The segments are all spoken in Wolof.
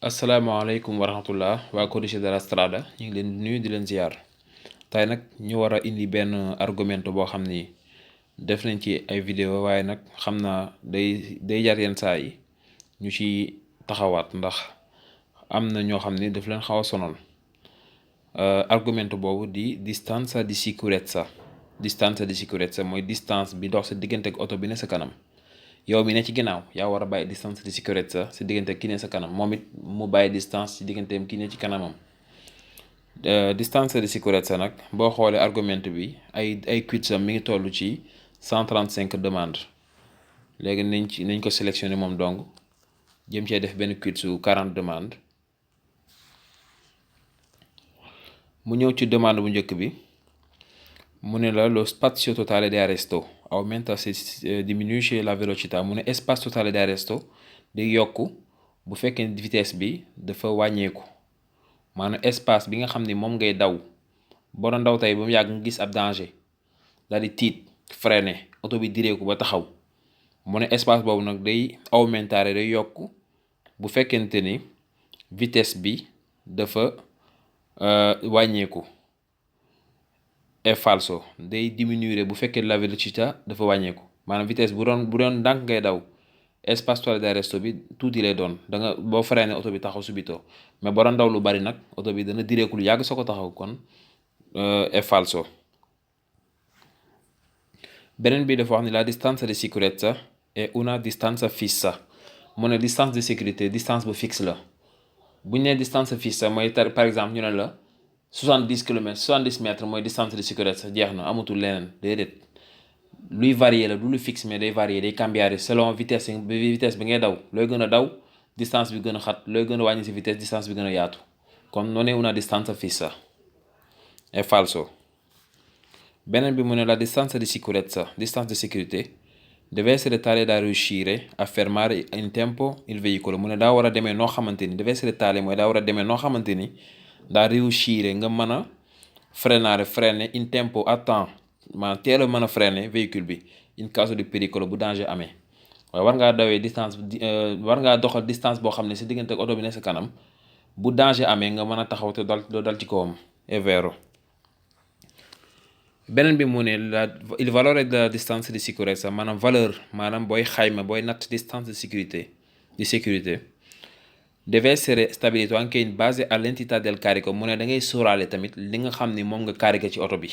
asalaamaaleykum wa rahmatullah waa Codice della Strada ñu ngi leen di nuyu di leen ziar tey nag ñu war a indi benn argument boo xam ni def nañ ci ay vidéo waaye nag xam naa day jar yenn saa yi ñu ci taxawaat ndax am na ñoo xam ni daf leen xaw a sonal argument boobu di distanza di sicurezza. Distanza di sicurezza mooy distance bi dox sa diggante ak oto bi ne sa kanam. yow mi ne ci ginnaaw yaa war a bàyyi distance di sicurezza si diggante ki ne sa kanam moom it mu bàyyi distance ci digganteem ki ne ci kanamam. Distance di sicurezza nag boo xoolee argument bi ay quiz am mi ngi toll ci 135 demandes léegi nañ ko sélectionné moom dong jëm cee def benn quiz su 40 demandes. mu ñëw ci demande bu njëkk bi mu ne la lo spazio totale di arresto aumenta se diminuisce la velocità. mu ne espace totale di arresto day yokk bu fekkee vitesse bi dafa wàññeeku maanaam espace bi nga xam ni moom ngay daw boo doon daw tey ba mu yàgg nga gis ab danger daal di tiit freiné oto bi direeku ba taxaw mu ne espace boobu nag day aumentare day yokk bu fekkente ni vitesse bi dafa wàññeeku. È falso day diminuer bu fekkee la velocità dafa wàññeeku maanaam vitesse bu doon ndànk ngay daw espace totale di arresto bi tuuti lay doon da nga boo freiné oto bi taxaw subito mais boo doon daw lu bari nag oto bi dana direeku lu yàgg soo ko taxaw kon è falso. beneen bi dafa wax ni la distanza di sicurezza è una distanza fissa. mu ne distance de sécurité distance bu fixe la bu ñu nee distance fissa mooy par exemple ñu ne la 70 kilomètres 70 mètres mooy distance de sicurezza jeex na amatul leneen déedéet luy varier la du lu fixe mais day varier day cambiare selon vitesse bi ngay daw looy gën a daw distance bi gën a xat looy gën a wàññi si vitesse distance bi gën a yaatu kon non è una distanza fissa. È falso. beneen bi mu ne la distanza di sicurezza distance de sécurité deve essere tale da riuscire a fermare in tempo il veicolo. mu ne daa war a demee noo xamante ni deve essere tale mooy daa war a demee noo xamante ni daa riuscire nga mën a freiner in tempo à temps maanaam teel a mën a freiner véhicule bi in caso di pericolo bu danger amee waaye war ngaa dawee distance war ngaa doxal distance boo xam ne si diggante ak oto bi ne sa kanam bu danger amee nga mën a taxaw te doo dal ci kawam. È vero. beneen bi mu ne il valore della distanza di sicurezza maanaam valeur maanaam booy xayma booy natt distance di sécurité deve essere stabilito anche in base all'entità del carico. mu ne da ngay sóoraale tamit li nga xam ni moom nga carré ci oto bi.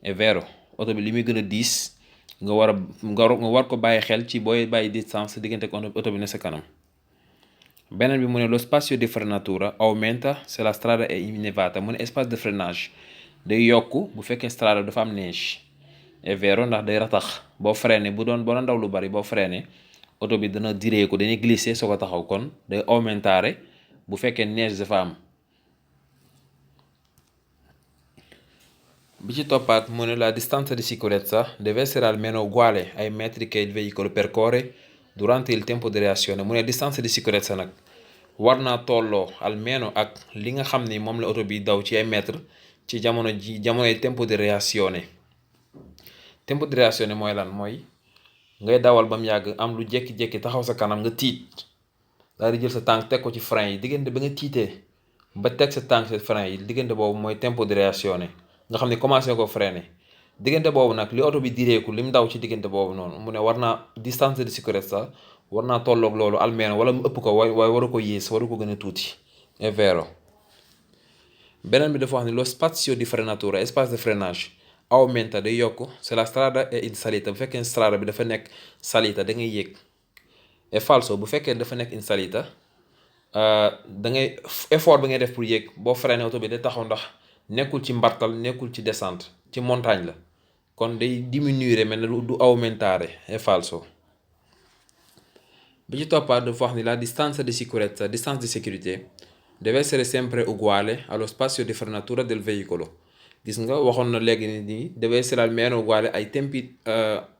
È vero oto bi li muy gën a diis nga war ko bàyyi xel ci booy bàyyi distance diggante ak oto bi ne sa kanam. beneen bi mu ne lo spazio di frenatura aumenta se la strada è innevata. mu ne espace de freinage day yokk bu fekkee strada dafa am neige. È vero ndax day ratax boo freiné boo doon daw lu bari boo freiné oto bi dana direeku dañuy glisser soo ko taxaw kon day aumentare bu fekkee neige dafa am. bi ci toppaat mu ne la distanza di sicurezza deve essere almeno uguale ai metri che il veicolo percorre durante il tempo di reazione. mu ne distanza di sicurezza nag war naa tolloo almeno ak li nga xam ni moom la oto bi daw ci ay mètre ci jamonoy tempo di reazione. tempo di reazione mooy lan mooy ngay dawal ba mu yàgg am lu jékki-jékki taxaw sa kanam nga tiit daal di jël sa tànk teg ko ci frein yi diggante ba nga tiitee ba teg sa tànk sa frein yi diggante boobu mooy tempo di reazione nga xam ne commencé ko freiner diggante boobu nag li oto bi direeku li mu daw ci diggante boobu noonu mu ne war naa distance di sicurezza war naa tolloog loolu almeno wala mu ëpp ko waaye waru ko yées waru ko gën a tuuti. È vero. beneen bi dafa wax ni lo spazio di frenatura espace de freinage aumenta day yokk se la strada è in salita. bu fekkee strada bi dafa nekk salita da ngay yéeg. È falso bu fekkee dafa nekk in salita da ngay effort bi ngay def pour yéeg boo freiné oto bi day taxaw ndax nekkul ci mbartal nekkul ci descente ci montagne la kon day diminuer mais du aumentare. È falso. bi ci toppaat dafa wax ni la distanza di sicurezza distance di sécurité deve essere sempre uguale allo spazio di frenatura del veicolo. gis nga waxoon na léegi ni deve essere almeno uguale ai tempi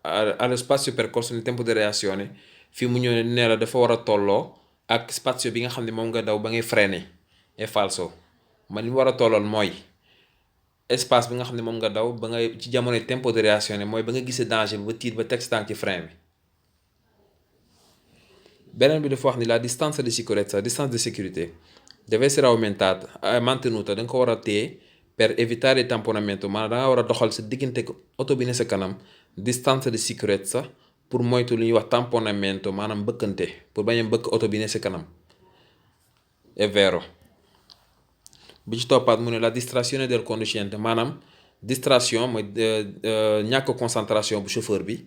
allo spazio percorso nel tempo di reazione. fii mu ñëw ne la dafa war a tolloo ak spazio bi nga xam ne moom nga daw ba ngay freiner. È falso man li mu war a tollool mooy espace bi nga xam ne moom nga daw ba ngay ci jamonoy tempo di reazione mooy ba nga gisee danger bi ba tiit ba teg sa tànk ci frein bi. beneen bi dafa wax ni la distanza di sicurezza, distance di sécurité deve essere aumentata, mantenuta, da nga ko war a téye per evitare il tamponamento, maanaam da nga war a doxal sa diggante oto bi ne sa kanam distanza di sicurezza pour moytu lu ñuy wax tamponamento, maanaam bëkkante, pour bañ a bëkk oto bi ne sa kanam. È vero. bi ci toppaat mu ne la distrazione del conducente, maanaam distraction mooy ñàkk concentration bu chauffeur bi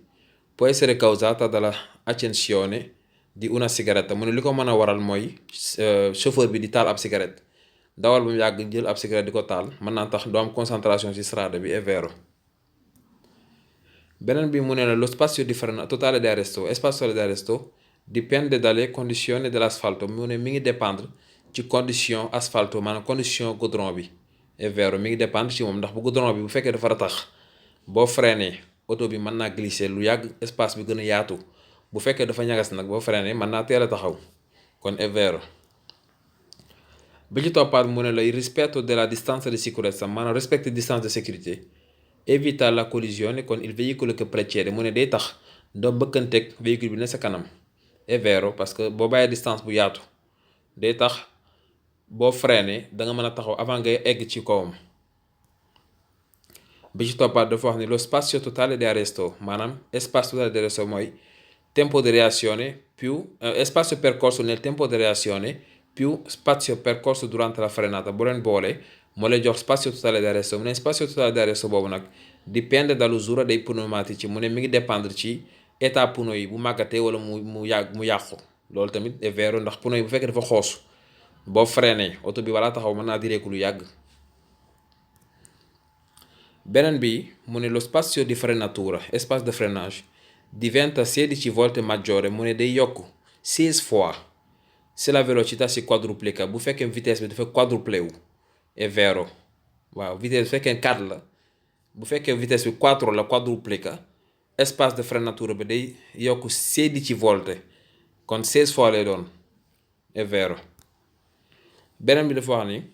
può essere causata dalla accensione di una sigaretta, mu ne li ko mën a waral mooy chauffeur bi di taal ab cigarette, dawal ba mu yàgg jël ab cigarette di ko taal mën naa tax doo am concentration ci strada bi. È vero. beneen bi mu ne la lo spazio di freno totale di arresto, spazio di arresto dipende dalle condizioni dell'asfalto, mu ne mi ngi dépendre ci condition asfalto, maanaam condition goudron bi. È vero, mi ngi dépendre ci moom ndax bu goudron bi bu fekkee dafa ratax boo freiné oto bi mën naa glisser lu yàgg, espace bi gën a yaatu. bu fekkee dafa ñagas nag boo freiné mën naa teel a taxaw, kon è vero. bi ci toppaat mu ne la il rispetto della distanza di sicurezza, maanaam respecte distance de sécurité evita la collisione con il veicolo che precede, mu ne day tax doo bëkkanteeg véhicule bi ne sa kanam. È vero, parce que boo bàyyee distance bu yaatu day tax boo freiné da nga mën a taxaw avant ngay egg ci kawam. bi ci toppaat dafa wax ni lo spazio totale di arresto, maanaam espace totale di arresto mooy tempo di reazione più spazio percorso nel tempo di reazione più spazio percorso durante la frenata, bu leen boole moo lay jox spazio totale di arresto. mu ne spazio totale di arresto boobu nag dipende dall'usura dei pneumatici, mu ne mi ngi dépendre ci état pneu yi bu màggatee wala mu yàqu. loolu tamit è vero, ndax pneu yi bu fekkee dafa xoosu boo freiné oto bi wala taxaw mën naa direeku lu yàgg. beneen bi mu ne lo spazio di frenatura, espace de freinage diventa 16 volte maggiore, mu ne day yokk 16 fois se la velocità si quadruplica, bu fekkee vitesse bi dafa quadruplé wu. È vero, waaw, vitesse bu fekkee 4 la, bu fekkee vitesse bi 4 la quadruplica, espace de frenatura bi day yokk 16 volte, kon 16 fois lay doon. È vero. beneen bi dafa wax ni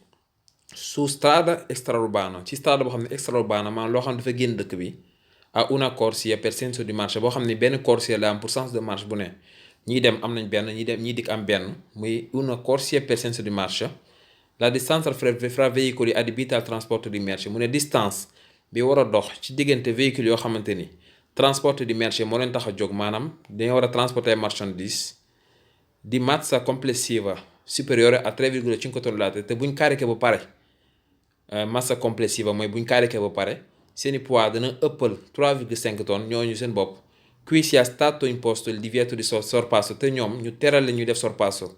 su strada extraurbana, ci strada boo xam ne extraurbana, maanaam loo xam ne dafa génn dëkk bi, a una corsia per senso di marcia, boo xam ne benn corsia la am pour sens de marche bu ne, ñii dem am nañ benn, ñii dikk am benn, muy una corsia per senso di marcia. La distanza fra veicoli adibiti al trasporto di merci, mu ne distance bi war a dox ci diggante véhicule yoo xamante ni transporto di merci moo leen tax a jóg, maanaam dañoo war a transporter marchandise di massa complessiva superiore a 3,5 tonnellate, te buñ cariqué ba pare massa complessiva mooy buñ cariqué ba pare seeni poids dana ëppal 3,5 tonnes, ñooñu seen bopp qui sia stato imposto il divieto di sorpasso, te ñoom ñu teral la ñuy def sorpasso.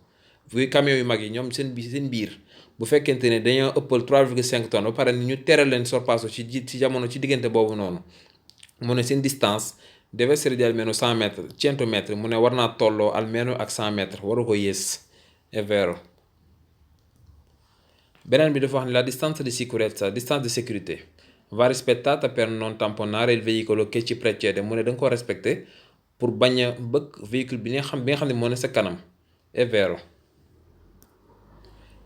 bu camion yu mag yi ñoom seen biir bu fekkente ne dañoo ëppal 3,5 tonnes ba pare ni ñu teral leen sorpasso ci jamono ci diggante boobu noonu, mu ne seen distance deve essere di almeno 100 metri 100 metri, mu ne war naa tolloo almeno ak 100 metri, waru ko yées. È vero. beneen bi dafa wax ne la distanza di sicurezza, distance di sécurité va rispettata per non tamponare il veicolo che ci precede, mu ne da nga ko respecté pour bañ a bëgg véhicule bi nga xam ne moo ne sa kanam. È vero.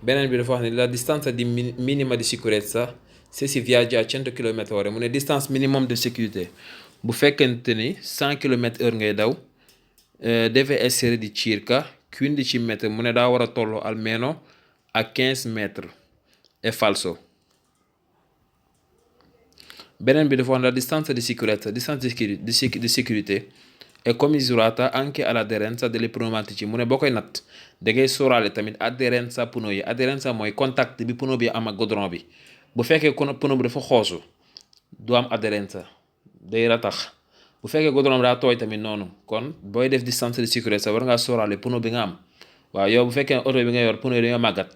beneen bi dafa wax ne la distanza di minima di sicurezza se si viaggia a 100 km/h, mu ne distance minimum de sécurité bu fekkente ni 100 km/h ngay daw deve essere di circa 15 metri, mu ne daa war a tolloo almeno a 15 metri. È falso. beneen bi dafa wax la distanza di sicurezza, distance di sécurité è commisurata anche all'aderenza delle pneumatici, mu ne boo koy natt da ngay sóoraale tamit adhérenza pneu yi. Adhérenza mooy contact bi pneu bi am ak goudron bi. bu fekkee pneu bi dafa xoosu du am adhérenza, day ratax. bu fekkee goudron bi daa tooy tamit noonu, kon booy def distance de sécurité war ngaa sóoraale pneu bi nga am. waaw, yow bu fekkee oto bi nga yor pneu yi dañoo màggat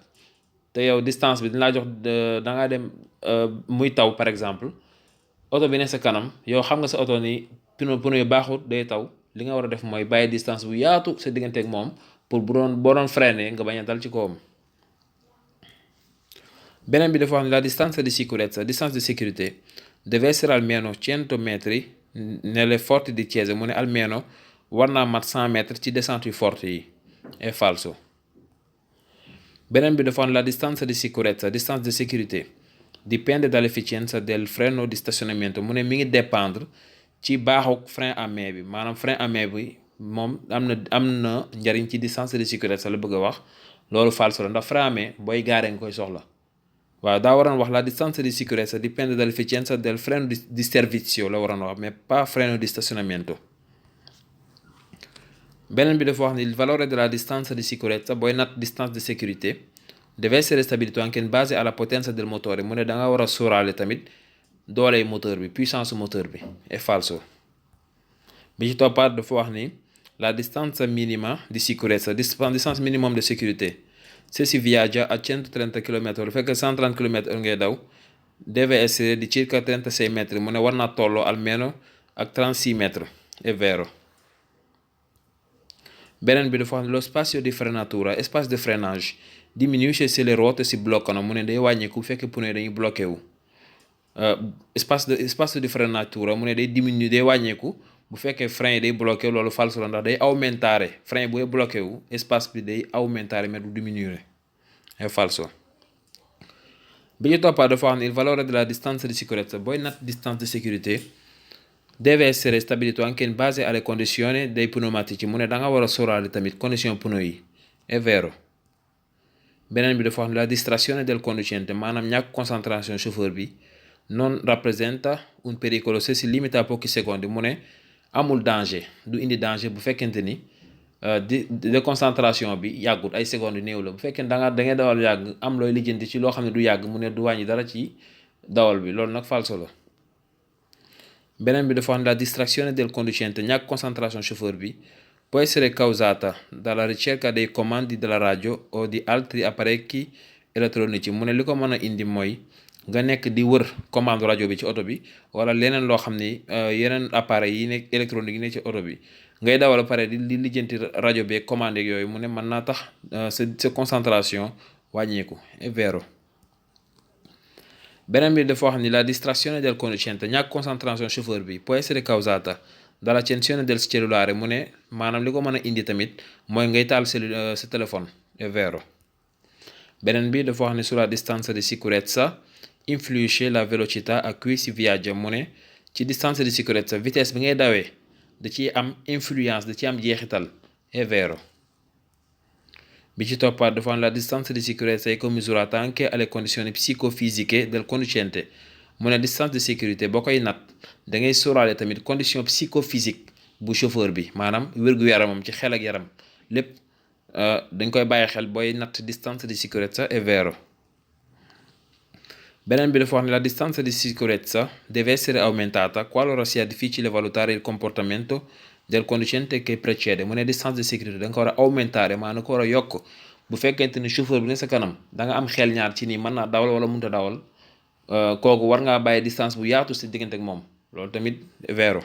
te yow distance bi dina laa jox da ngaa dem muy taw par exemple, oto bi ne sa kanam, yow xam nga sa oto ni pneu yu baaxut, day taw, li nga war a def mooy bàyyi distance bu yaatu sa diggante ak moom pour boo doon freiné nga bañ a dal ci kawam. beneen bi dafa wax ne la distanza di sicurezza, distance di sécurité deve essere almeno 100 metri nelle forti discese, mu ne almeno war naa mat 100 metri ci descente yu forte yi. È falso. beneen bi dafa wax ne la distanza di sicurezza, distance di sécurité dipende dall'efficienza del freno di stazionamento, mu ne mi ngi dépendre ci baaxuk frein à main bi, maanaam frein à main bi moom am na njariñ ci distance de sécurité la bëgg a wax loolu falso la ndax frein à main booy gaaree nga koy soxla. waaw daa waroon wax la distanza di sicurezza dipende dall'efficienza del freno di servizio la waroon wax mais pas freno di stazionamento. beneen bi dafa wax ni il valore della distanza di sicurezza booy natt distance de sécurité deve essere stabilito anche in base alla potenza del motore mu ne da nga war a sóoraale tamit dooley moteur bi puissance moteur bi è falso. bi ci toppaat dafa wax ni la distanza minima di sicurezza distance minimum de sécurité se si viaggia a 130 km lu fekk 130 km ngay daw deve essere di circa 36 metri mu ne war naa tolloo almeno ak 36 metri è vero. beneen bi dafa wax ne lo spazio di frenatura espace de freinage diminuisce se le ruote si bloccano mu ne day wàññeeku bu fekkee pneu yi dañuy bloqué wu. espace di frenatura mu ne day diminuer day wàññeeku bu fekkee frein yi day bloqué loolu falso la ndax day aumentare frein bu bloqué wu espace bi day aumentare mais du diminuer è falso. bi ñu toppaat dafa wax ne il valore della distanza di sicurezza booy natt distance de sécurité deve essere stabilito anche in base alle condizioni dei pneumatici mu ne da nga war a sóoraale tamit condition pneu yi è vero. beneen bi dafa wax ne la distrazione del conducente maanaam ñàkk concentration chauffeur bi non rappresenta un pericolo se si limita a pochi secondi mu ne amul danger du indi danger bu fekkente ni déconcentration bi yàggut ay secondes yu néew la bu fekkee da ngay dawal yàgg am looy lijjanti ci loo xam ne du yàgg mu ne du wàññi dara ci dawal bi loolu nag falso la. beneen bi dafa wax ne la distrazione del conducente ñàkk concentration chauffeur bi può essere causata dalla ricerca dei comandi della radio o di altri apparecchi elettronici mu ne li ko mën a indi mooy nga nekk di wër commande rajo bi ci oto bi wala leneen loo xam ni yeneen appareil yi nekk électronique yi nekk ci oto bi ngay dawal pare di lijjanti rajo bi commande yooyu mu ne mën naa tax sa concentration wàññeeku è vero. beneen bi dafa wax ni la distrazione del conducente ñàkk concentration chauffeur bi può essere causata dall'accensione del cellulare mu ne maanaam li ko mën a indi tamit mooy ngay taal sa téléphone è vero. beneen bi dafa wax ni sulla distanza di sicurezza influisce la velocità a cui si viaggia mu ne ci distance di sicurezza vitesse bi ngay dawee da ciy am influence da ciy am jeexital è vero. bi ci toppaat dafa am la distanza di sicurezza è commisurata anche alle condizioni psicofisiche del conducente mu ne distance de sécurité boo koy nat da ngay sóoraale tamit condition psychophysique bu chauffeur bi maanaam wér-gu-yaramam ci xel ak yaram lépp dañ koy bàyyi xel booy natt distance di sicurezza è vero. beneen bi dafa wax ne la distanza di sicurezza deve essere aumentata qualora sia difficile valutare il comportamento del conducente che precede mu ne distance de sécurité da nga ko war a aumentare maanaam ko war a yokk bu fekkente ni chauffeur bi ne sa kanam da nga am xel ñaar ci nii mën naa dawal wala mënut a dawal kooku war ngaa bàyyi distance bu yaatu si diggante ak moom loolu tamit è vero.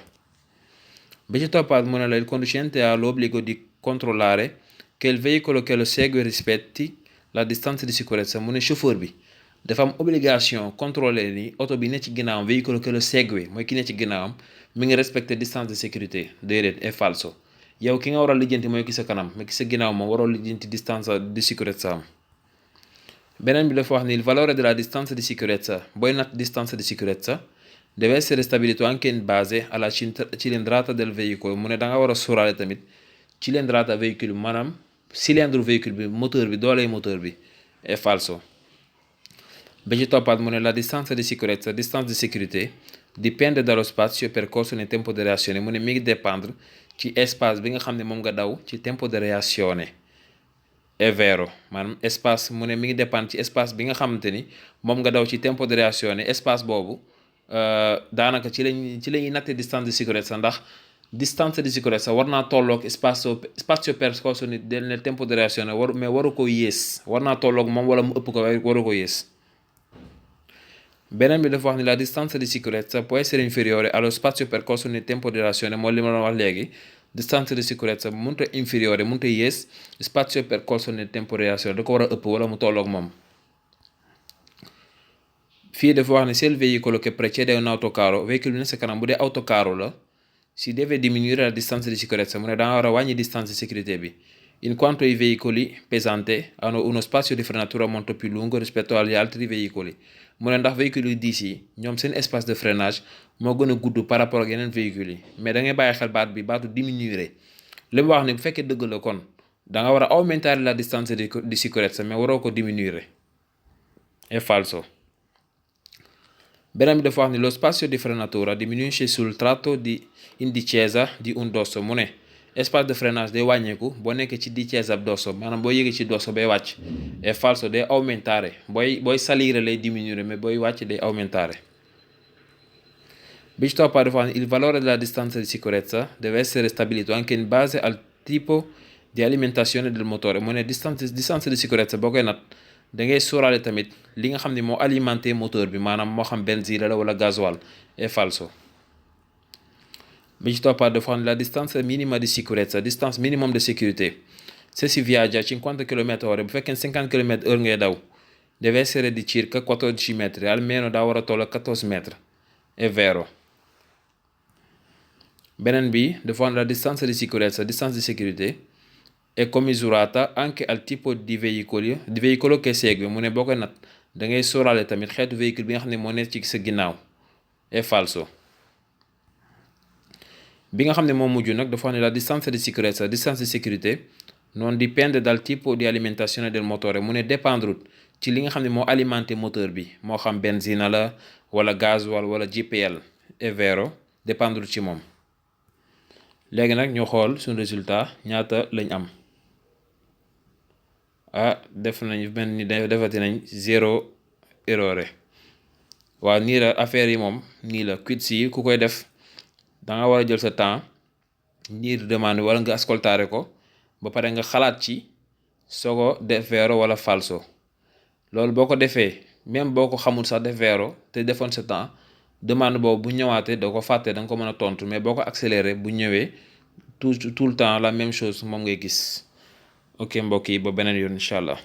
bi ci toppaat mu ne la il conducente ha l'obbligo di controllare che il veicolo che lo segue rispetti la distanza di sicurezza mu ne chauffeur bi dafa am obligation contrôler ni oto bi ne ci ginnaawam véhicule que le segue mooy ki ne ci ginnaawam mi ngi respecter distance de sécurité déedéet è falso yow ki nga war a lijjanti mooy ki sa kanam mais ki sa ginnaaw moom waroo lijjanti distance di sicurezza am. beneen bi dafa wax ni il valore della distanza di sicurezza booy natt distance di sicurezza deve essere stabilito anche in base alla cilindrata del veicolo mu ne da nga war a sóoraale tamit cilindrata véhicule bi maanaam cylindre véhicule bi moteur bi dooley moteur bi è falso. bi ci toppaat mu ne la distanza di sicurezza distance di sécurité dipende dallo spazio percorso nel tempo di reazione mu ne mi ngi dépendre ci espace bi nga xam ne moom nga daw ci tempo di reazione è vero maanaam espace mu ne mi ngi dépendre ci espace bi nga xamante ni moom nga daw ci tempo di reazione espace boobu daanaka ci lañuy natte distance di sicurezza ndax distance di sicurezza war naa tolloog spazio percorso nel tempo di reazione mais waru ko yées war naa tolloog moom wala mu ëpp ko waru ko yées. beneen bi dafa wax ni la distanza di sicurezza può essere inferiore allo spazio percorso nel tempo di reazione mooy li ma doon wax léegi distanza di sicurezza mënut a inferiore mënut a yées spazio percorso nel tempo di reazione da ko war a ëpp wala mu tolloog moom. fii dafa wax ne se il veicolo che precede un autocarro véhicule bi ne sa kanam bu dee autocarro la si deve diminuire la distanza di sicurezza mu ne danga war a wàññi distance di sécurité bi in quanto i veicoli pesanti hanno uno spazio di frenatura molto più lungo rispetto agli altri veicoli mu ne ndax véhicules yu diis yi ñoom seen espace de freinage moo gën a gudd par rapport ak yeneen véhicules yi mais da ngay bàyyi xel baatu diminuer li mu wax ni bu fekkee dëgg la kon da nga war a aumentare la distanza di sicurezza mais waroo ko diminuire. È falso. Beneen bi dafa wax ni lo spazio di frenatura diminuisce sul tratto in discesa di un dosso. mu ne espace de freinage day wàññeeku boo nekkee ci discesa ab dosso, maanaam boo yëgee ci dosso bay wàcc. È falso, day aumentare. booy salire lay diminuire mais booy wàcc day aumentare. bi ci toppaat dafa wax ni il valore della distanza di sicurezza deve essere stabilito anche in base al tipo di alimentazione del motore. mu ne distanza di sicurezza boo koy nat da ngay sóoraale tamit li nga xam ne moo alimenté moteur bi, maanaam moo xam benzine la wala gasoil. È falso. bi ci toppaat dafa xam ne la distanza minima di sicurezza, distance minimum de sécurité, se si viaggia a 50 km/h, bu fekkee 50 km/h ngay daw, deve essere di circa 14 metri, almeno daa war a toll 14 metri. È vero. Beneen bi dafa xam ne la distanza di sicurezza, distance di sécurité, è commisurata anche al tipo di veicolo che segue. mu ne boo koy nat da ngay sóoraale tamit xeetu véhicule bi nga xam ne moo nekk ci sa ginnaaw. È falso. bi nga xam ne moo mujj nag dafa wax ne la distanza di sicurezza, distance di sécurité, non dipende dal tipo di alimentazione del motore. mu ne dépendre ci li nga xam ne moo alimenté moteur bi, moo xam benzina la wala gasoil wala GPL. È vero, dépendre ci moom. léegi nag ñu xool suñu résultat ñaata lañ am. def nañ mel ni defati nañ 0 errore. waaw nii la affaire yi moom nii la. quiz yi ku koy def da nga war a jël sa temps lire demande wala nga ascoltare ko ba pare nga xalaat ci soo def vero wala falso. loolu boo ko defee même boo ko xamul sax def vero te defoon sa temps, demande boobu bu ñëwaatee doo ko fàtte, da nga ko mën a tontu. mais boo ko accéléré bu ñëwee tout le temps la même chose moom ngay gis. ok mbokk yi ba beneen yoon incha allah.